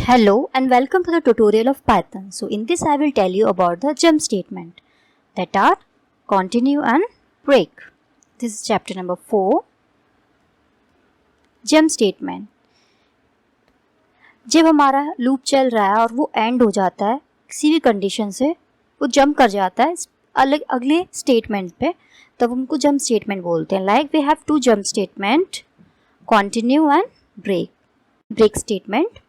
Hello and welcome to the tutorial of Python. So in this I will tell you about the jump statement that are continue and break. This is chapter number 4. Jump statement. जब हमारा loop चल रहा है और वो and हो जाता है किसी भी कंडीशन से, वो जंप कर जाता है अगले स्टेटमेंट पे, तब उनको जंप स्टेटमेंट बोलते हैं. Like we have to jump statement, continue and break. Break statement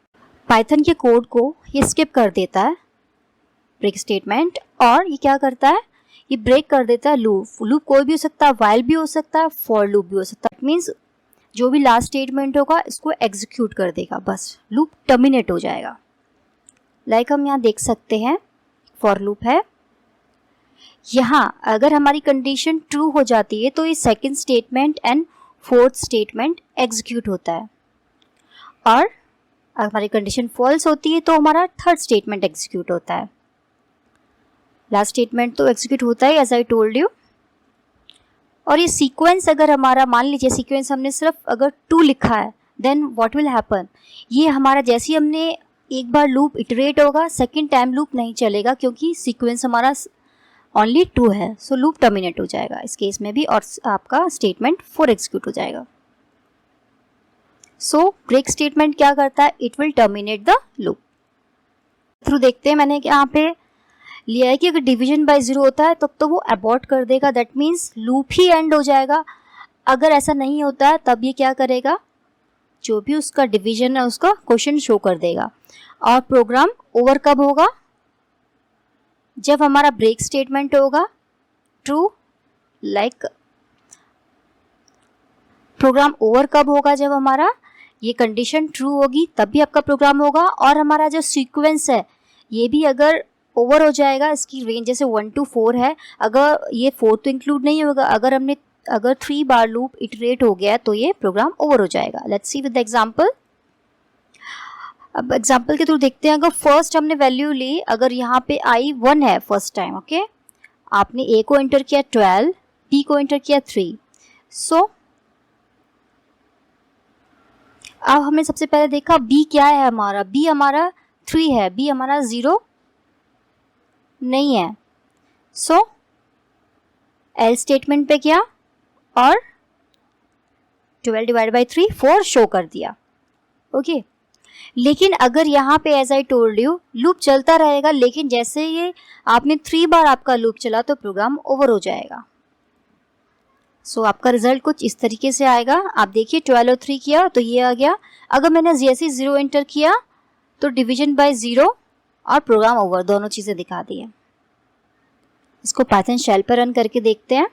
python के कोड को ये स्किप कर देता है ब्रेक स्टेटमेंट, और ये क्या करता है, ये ब्रेक कर देता है लूप कोई भी हो सकता है, वाइल भी हो सकता है, फॉर लूप भी हो सकता है. इट मीन्स जो भी लास्ट स्टेटमेंट होगा इसको एग्जीक्यूट कर देगा, बस लूप टर्मिनेट हो जाएगा. लाइक हम यहाँ देख सकते हैं फॉर लूप है. यहाँ अगर हमारी कंडीशन ट्रू हो जाती है तो ये second statement and fourth statement execute होता है, और अगर हमारी कंडीशन फॉल्स होती है तो हमारा थर्ड स्टेटमेंट एग्जीक्यूट होता है. लास्ट स्टेटमेंट तो एग्जीक्यूट होता है एज आई टोल्ड यू. और ये सीक्वेंस अगर हमारा, मान लीजिए सीक्वेंस हमने सिर्फ अगर 2 लिखा है, देन व्हाट विल हैपन, ये हमारा जैसे ही हमने एक बार लूप इटरेट होगा, सेकेंड टाइम लूप नहीं चलेगा क्योंकि सीक्वेंस हमारा ओनली 2 है. सो लूप टर्मिनेट हो जाएगा इस केस में भी, और आपका स्टेटमेंट 4 एग्जीक्यूट हो जाएगा. सो ब्रेक स्टेटमेंट क्या करता है, it will terminate the loop. Through देखते हैं, मैंने यहाँ पे लिया है कि अगर डिवीजन बाय 0 होता है तब तो वो अबॉर्ट कर देगा, that means loop he and हो जाएगा. अगर ऐसा नहीं होता है तब ये क्या करेगा, जो भी उसका डिवीजन है उसका क्वेश्चन शो कर देगा. और प्रोग्राम ओवर कब होगा, जब हमारा ब्रेक स्टेटमेंट होगा ट्रू. लाइक प्रोग्राम ओवर कब होगा, जब हमारा ये कंडीशन ट्रू होगी तब भी आपका प्रोग्राम होगा. और हमारा जो सीक्वेंस है ये भी अगर ओवर हो जाएगा, इसकी रेंज जैसे 1 to 4 है, अगर ये 4 तो इंक्लूड नहीं होगा, अगर 3 बार लूप इटरेट हो गया तो ये प्रोग्राम ओवर हो जाएगा. Let's see with the example. अब एग्जांपल के थ्रू देखते हैं. अगर फर्स्ट हमने वैल्यू ली, अगर यहाँ पे आई 1 है फर्स्ट टाइम, ओके, आपने ए को एंटर किया 12, बी को एंटर किया 3. सो अब हमने सबसे पहले देखा बी क्या है, हमारा बी हमारा 3 है, बी हमारा 0 नहीं है. सो एल स्टेटमेंट पे किया और 12 डिवाइड बाई 3 4 शो कर दिया, ओके. लेकिन अगर यहाँ पे as I told you loop चलता रहेगा, लेकिन जैसे ये आपने 3 बार आपका लूप चला तो प्रोग्राम ओवर हो जाएगा. सो आपका रिजल्ट कुछ इस तरीके से आएगा. आप देखिए 12 और 3 किया तो ये आ गया. अगर मैंने जैसे 0 एंटर किया तो डिवीजन बाय 0 और प्रोग्राम ओवर, दोनों चीज़ें दिखा दी है. इसको पाइथन शेल पर रन करके देखते हैं.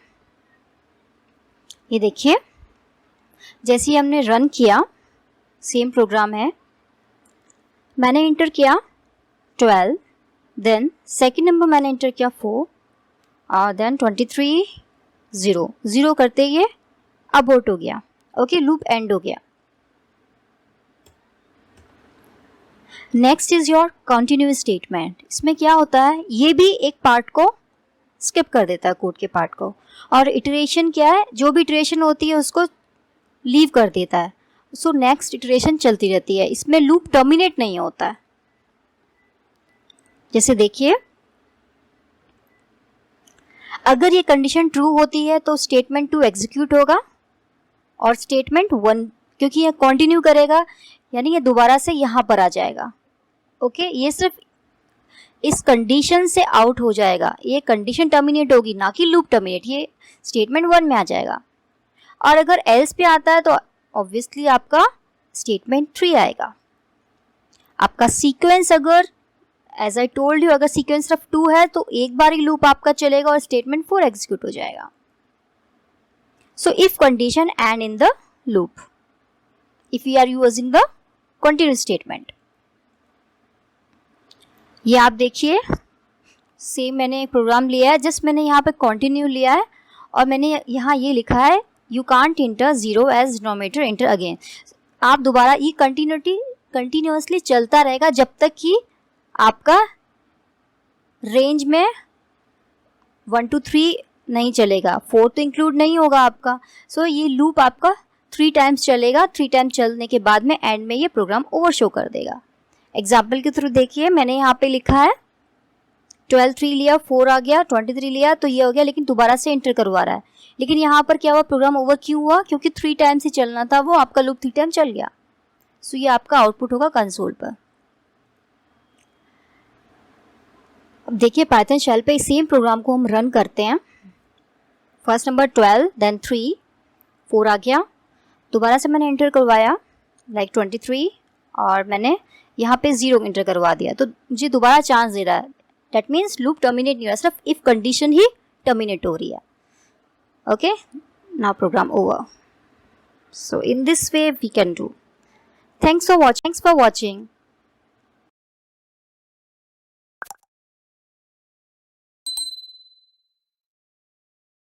ये देखिए जैसे ही हमने रन किया, सेम प्रोग्राम है. मैंने एंटर किया 12, देन सेकेंड नंबर मैंने एंटर किया 4, और देन 23 0 करते ये अबॉर्ट हो गया, ओके, लूप एंड हो गया. Next is your continue statement. इसमें क्या होता है, ये भी एक पार्ट को स्किप कर देता है, कोड के पार्ट को, और इटरेशन क्या है, जो भी इटरेशन होती है उसको लीव कर देता है. सो नेक्स्ट इटरेशन चलती रहती है, इसमें लूप टर्मिनेट नहीं होता है. जैसे देखिए अगर ये कंडीशन ट्रू होती है तो स्टेटमेंट 2 एग्जीक्यूट होगा, और स्टेटमेंट 1 क्योंकि ये कंटिन्यू करेगा यानी ये दोबारा से यहाँ पर आ जाएगा, ओके. ये सिर्फ इस कंडीशन से आउट हो जाएगा, ये कंडीशन टर्मिनेट होगी ना कि लूप टर्मिनेट, ये स्टेटमेंट 1 में आ जाएगा. और अगर एल्स पे आता है तो ऑब्वियसली आपका स्टेटमेंट 3 आएगा. आपका सीक्वेंस अगर एज आई टोल्ड यू, अगर सीक्वेंस सिर्फ 2 है तो एक बार ही लूप आपका चलेगा और स्टेटमेंट 4 एग्जीक्यूट हो जाएगा. So if condition and in the loop, if you are using the continue statement. ये आप देखिए सेम मैंने प्रोग्राम लिया है, जस्ट मैंने यहाँ पे कंटिन्यू लिया है और मैंने यहाँ ये लिखा है you can't enter 0 as denominator, enter again. आप दोबारा ये कंटिन्यूअसली चलता रहेगा जब तक कि आपका रेंज में 1 to 3 नहीं चलेगा, 4 तो इंक्लूड नहीं होगा आपका. सो ये लूप आपका 3 टाइम्स चलेगा. 3 टाइम चलने के बाद में एंड में ये प्रोग्राम ओवर शो कर देगा. एग्जाम्पल के थ्रू देखिए, मैंने यहाँ पे लिखा है 12 3 लिया, 4 आ गया, 23 लिया, तो ये हो गया, लेकिन दोबारा से एंटर करवा रहा है। लेकिन यहाँ पर क्या हुआ, प्रोग्राम ओवर क्यों हुआ, क्योंकि 3 टाइम्स ही चलना था, वो आपका लूप 3 टाइम चल गया। सो ये आपका आउटपुट होगा कंसोल पर। अब देखिए पाइथन शेल पे सेम प्रोग्राम को हम रन करते हैं। फर्स्ट नंबर 12, देन 3, 4 आ गया, दोबारा से मैंने एंटर करवाया लाइक 23, और मैंने यहाँ पे 0 एंटर करवा दिया, तो मुझे दोबारा चांस दे रहा है। दैट मीन्स लूप टर्मिनेट नहीं हो रहा, सिर्फ इफ कंडीशन ही टर्मिनेट हो रही है। Okay, now program over. So in this way we can do. Thanks for watching.